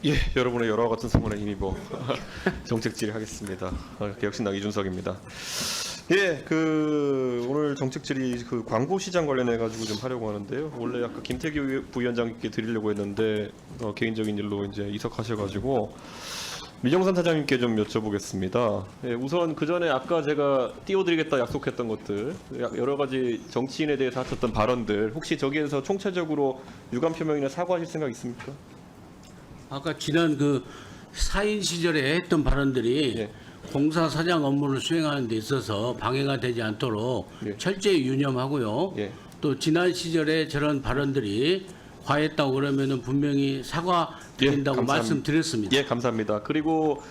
예, 여러분의 여러와 같은 소문에 힘입어 정책 질의하겠습니다. 역시나 이준석입니다. 예, 오늘 정책 질의 광고 시장 관련해 가지고 좀 하려고 하는데요. 원래 아까 김태규 부위원장님께 드리려고 했는데 개인적인 일로 이제 이석하셔가지고 민영선 사장님께 좀 여쭤보겠습니다. 예, 우선 그 전에 아까 제가 띄워드리겠다 약속했던 것들 여러 가지 정치인에 대해서 하셨던 발언들 혹시 저기에서 총체적으로 유감 표명이나 사과하실 생각 있습니까? 아까 지난 그 사인 시절에 했던 발언들이 예. 공사 사장 업무를 수행하는 데 있어서 방해가 되지 않도록 예. 철저히 유념하고요. 예. 또 지난 시절에 저런 발언들이 과했다고 그러면은 분명히 사과드린다고 감사합니다. 말씀드렸습니다. 예, 감사합니다. 그리고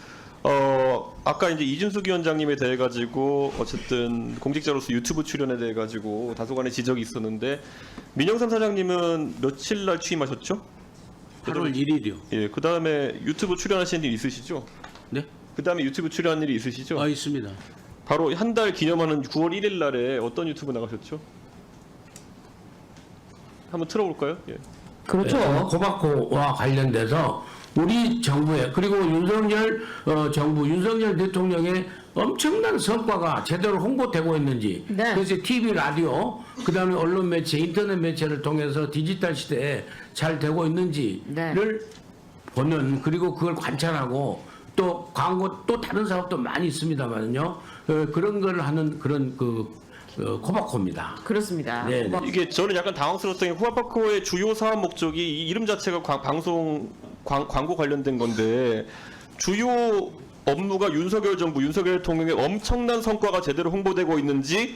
아까 이제 이준석 위원장님에 대해 가지고 어쨌든 공직자로서 유튜브 출연에 대해 가지고 다소간의 지적이 있었는데 민영삼 사장님은 며칠 날 취임하셨죠? 8월 1일이요. 예, 그 다음에 유튜브 출연하신 일 있으시죠? 네? 그 다음에 유튜브 출연한 일이 있으시죠? 아, 있습니다. 바로 한 달 기념하는 9월 1일 날에 어떤 유튜브 나가셨죠? 한번 틀어볼까요? 예. 그렇죠. 코바코와 관련돼서 우리 정부의 그리고 윤석열 정부 윤석열 대통령의 엄청난 성과가 제대로 홍보되고 있는지 네. 그래서 TV, 라디오, 그다음에 언론 매체, 인터넷 매체를 통해서 디지털 시대에 잘 되고 있는지를 네. 보는 그리고 그걸 관찰하고 또 광고 또 다른 사업도 많이 있습니다만요. 그런 걸 하는 그런 코바코입니다. 그렇습니다. 네, 네. 이게 저는 약간 당황스러웠던 게 후아파코의 주요 사업 목적이 이 이름 자체가 방송 광고 관련된 건데 주요 업무가 윤석열 정부, 윤석열 대통령의 엄청난 성과가 제대로 홍보되고 있는지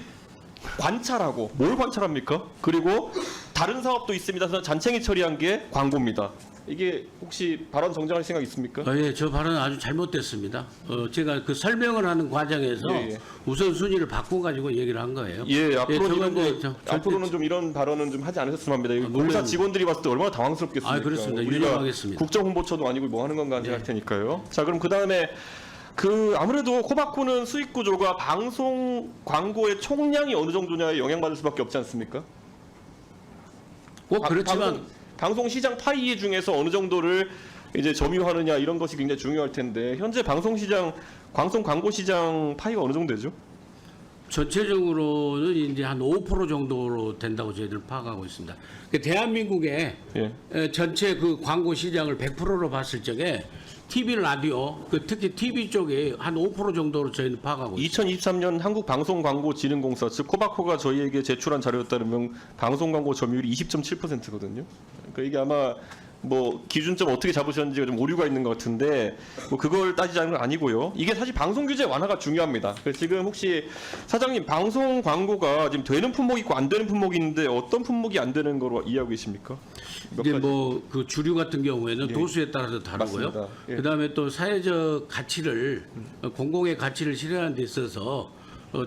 관찰하고 뭘 관찰합니까? 그리고 다른 사업도 있습니다. 그래서 잔챙이 처리한 게 광고입니다. 이게 혹시 발언 정정할 생각 있습니까? 예, 저 발언은 아주 잘못됐습니다. 제가 그 설명을 하는 과정에서 예, 예. 우선순위를 바꿔가지고 얘기를 한 거예요. 예, 앞으로는 저건 이런 이제 거, 앞으로는 좀 이런 발언은 좀 하지 않으셨으면 합니다. 여기 물론. 공사 직원들이 봤을 때 얼마나 당황스럽겠습니까? 아, 그렇습니다. 우리가 유념하겠습니다. 국정홍보처도 아니고 뭐 하는 건가 네. 할 테니까요. 자, 그럼 그 다음에 아무래도 코바코는 수익 구조가 방송 광고의 총량이 어느 정도냐에 영향받을 수밖에 없지 않습니까? 꼭 그렇지만 방송 시장 파이 중에서 어느 정도를 이제 점유하느냐 이런 것이 굉장히 중요할 텐데 현재 방송 광고 시장 파이가 어느 정도 되죠? 전체적으로는 이제 한 5% 정도로 된다고 저희들 파악하고 있습니다. 대한민국의 예. 전체 그 광고 시장을 100%로 봤을 적에 TV, 라디오, 특히 TV 쪽에 한 5% 정도로 저희는 파악하고 있습니다. 2023년 한국방송광고진흥공사 즉 코바코가 저희에게 제출한 자료에 따르면 방송광고 점유율이 20.7%거든요. 그러니까 이게 아마 뭐 기준점 어떻게 잡으셨는지가 좀 오류가 있는 것 같은데 뭐 그걸 따지자는 건 아니고요. 이게 사실 방송 규제 완화가 중요합니다. 그래서 지금 혹시 사장님 방송 광고가 지금 되는 품목이 있고 안 되는 품목이 있는데 어떤 품목이 안 되는 거로 이해하고 계십니까? 몇 이제 가지. 뭐 그 주류 같은 경우에는 예. 도수에 따라서 다르고요. 맞습니다. 예. 그다음에 또 사회적 가치를 공공의 가치를 실현하는 데 있어서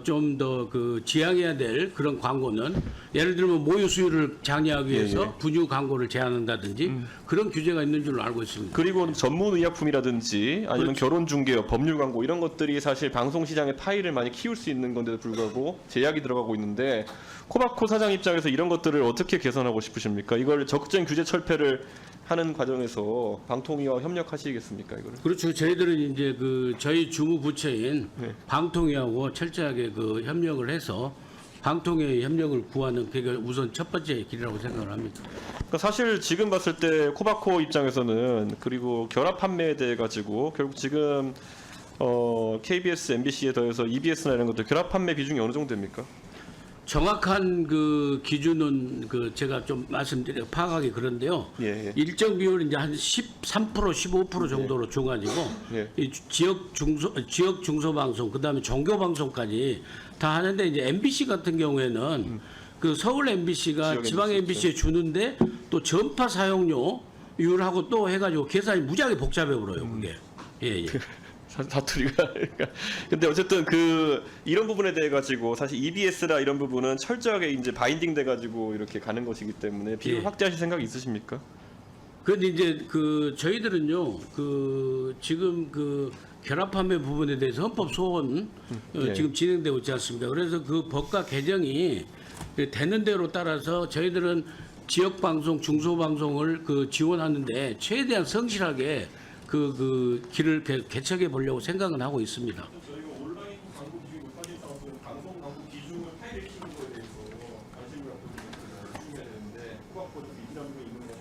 좀 더 지향해야 될 그런 광고는 예를 들면 모유 수유를 장려하기 위해서 예, 예. 분유 광고를 제한한다든지 그런 규제가 있는 줄로 알고 있습니다. 그리고 전문 의약품이라든지 아니면 그렇죠. 결혼 중개업, 법률 광고 이런 것들이 사실 방송 시장의 파이를 많이 키울 수 있는 건데도 불구하고 제약이 들어가고 있는데 코바코 사장 입장에서 이런 것들을 어떻게 개선하고 싶으십니까? 이걸 적극적인 규제 철폐를 하는 과정에서 방통위와 협력하시겠습니까? 이거를? 그렇죠. 저희들은 이제 저희 주무 부처인 네. 방통위하고 철저하게 협력을 해서 방통위의 협력을 구하는 그게 우선 첫 번째 길이라고 생각을 합니다. 그러니까 사실 지금 봤을 때 코바코 입장에서는 그리고 결합 판매에 대해 가지고 결국 지금 KBS, MBC에 더해서 EBS나 이런 것들 결합 판매 비중이 어느 정도 됩니까? 정확한 기준은 제가 좀 파악하기 그런데요. 예, 예. 일정 비율 이제 한 13%, 15% 정도로 줘가지고 예. 이 지역 중소방송 그다음에 종교 방송까지 다 하는데 이제 MBC 같은 경우에는 서울 MBC가 지역 지방 MBC MBC에 주는데 또 전파 사용료 율하고 또 해가지고 계산이 무지하게 복잡해 버려요 그게. 예, 예. 사투리가 그러니까 근데 어쨌든 이런 부분에 대해 가지고 사실 EBS라 이런 부분은 철저하게 이제 바인딩 돼 가지고 이렇게 가는 것이기 때문에 비율 예. 확대하실 생각이 있으십니까? 그런데 이제 저희들은요 지금 결합 판매 부분에 대해서 헌법 소원 예. 지금 진행되고 있지 않습니까? 그래서 그 법과 개정이 되는 대로 따라서 저희들은 지역 방송, 중소 방송을 그 지원하는데 최대한 성실하게 그 길을 개척해 보려고 생각은 하고 있습니다. 저희가 온라인 광고 기준 높아진 상황에서 방송 광고 기준을 타이를 키는 거에 대해서 관심을 갖고 좀 해야 되는데 후각보다 미진한 부분이 있는 것